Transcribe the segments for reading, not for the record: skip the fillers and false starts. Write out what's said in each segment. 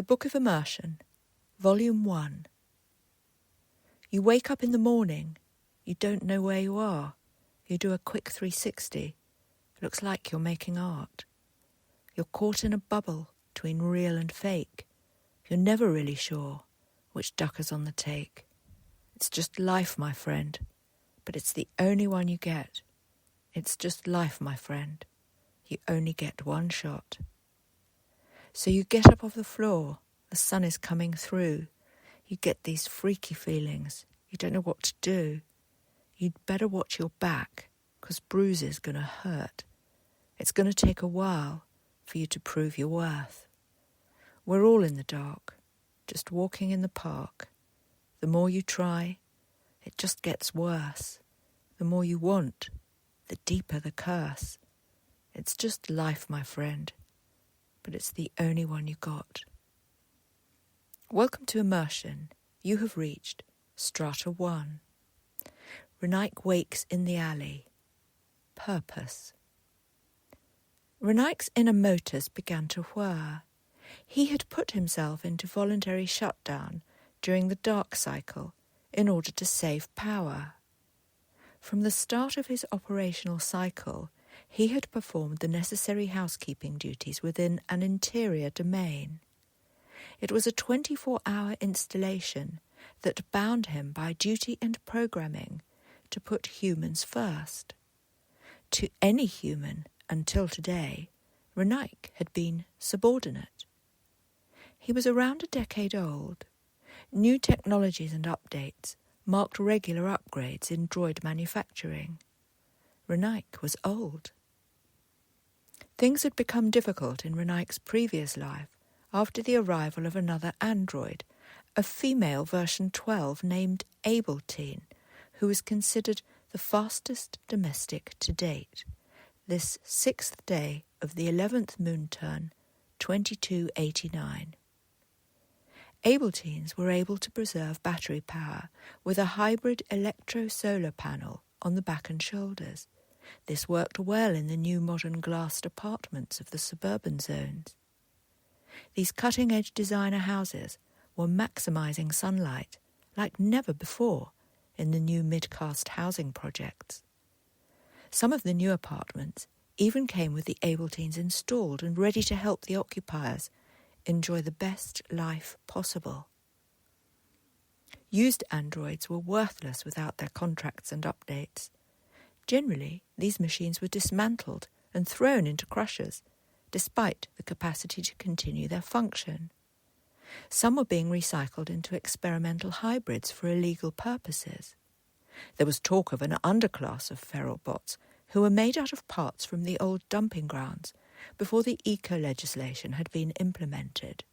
The Book of Immersion, Volume 1. You wake up in the morning, you don't know where you are. You do a quick 360. Looks like you're making art. You're caught in a bubble between real and fake. You're never really sure which duck is on the take. It's just life, my friend, but it's the only one you get. It's just life, my friend. You only get one shot. So you get up off the floor, the sun is coming through. You get these freaky feelings. You don't know what to do. You'd better watch your back, 'cause bruises gonna hurt. It's gonna take a while for you to prove your worth. We're all in the dark, just walking in the park. The more you try, it just gets worse. The more you want, the deeper the curse. It's just life, my friend, but it's the only one you got. Welcome to Immersion. You have reached Strata 1. Renaik wakes in the alley. Purpose. Renaik's inner motors began to whir. He had put himself into voluntary shutdown during the dark cycle in order to save power. From the start of his operational cycle, he had performed the necessary housekeeping duties within an interior domain. It was a 24-hour installation that bound him by duty and programming to put humans first. To any human, until today, Renaik had been subordinate. He was around a decade old. New technologies and updates marked regular upgrades in droid manufacturing. Renaik was old. Things had become difficult in Renaik's previous life after the arrival of another android, a female version 12 named Abeltine, who was considered the fastest domestic to date, this 6th day of the 11th moon turn, 2289. Abeltines were able to preserve battery power with a hybrid electro-solar panel on the back and shoulders. This worked well in the new modern glassed apartments of the suburban zones. These cutting-edge designer houses were maximising sunlight like never before in the new mid-caste housing projects. Some of the new apartments even came with the Abeltines installed and ready to help the occupiers enjoy the best life possible. Used androids were worthless without their contracts and updates. Generally, these machines were dismantled and thrown into crushers, despite the capacity to continue their function. Some were being recycled into experimental hybrids for illegal purposes. There was talk of an underclass of feral bots who were made out of parts from the old dumping grounds before the eco-legislation had been implemented.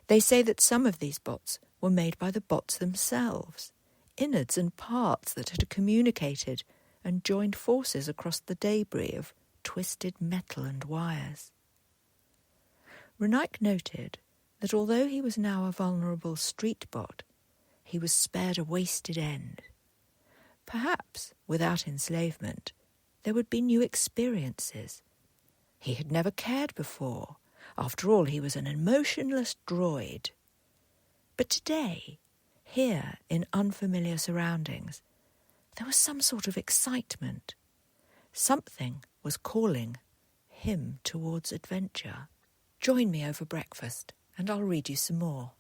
They say that some of these bots were made by the bots themselves, innards and parts that had communicated and joined forces across the debris of twisted metal and wires. Renaik noted that although he was now a vulnerable street bot, he was spared a wasted end. Perhaps, without enslavement, there would be new experiences. He had never cared before. After all, he was an emotionless droid. But today, here in unfamiliar surroundings, there was some sort of excitement. Something was calling him towards adventure. Join me over breakfast, and I'll read you some more.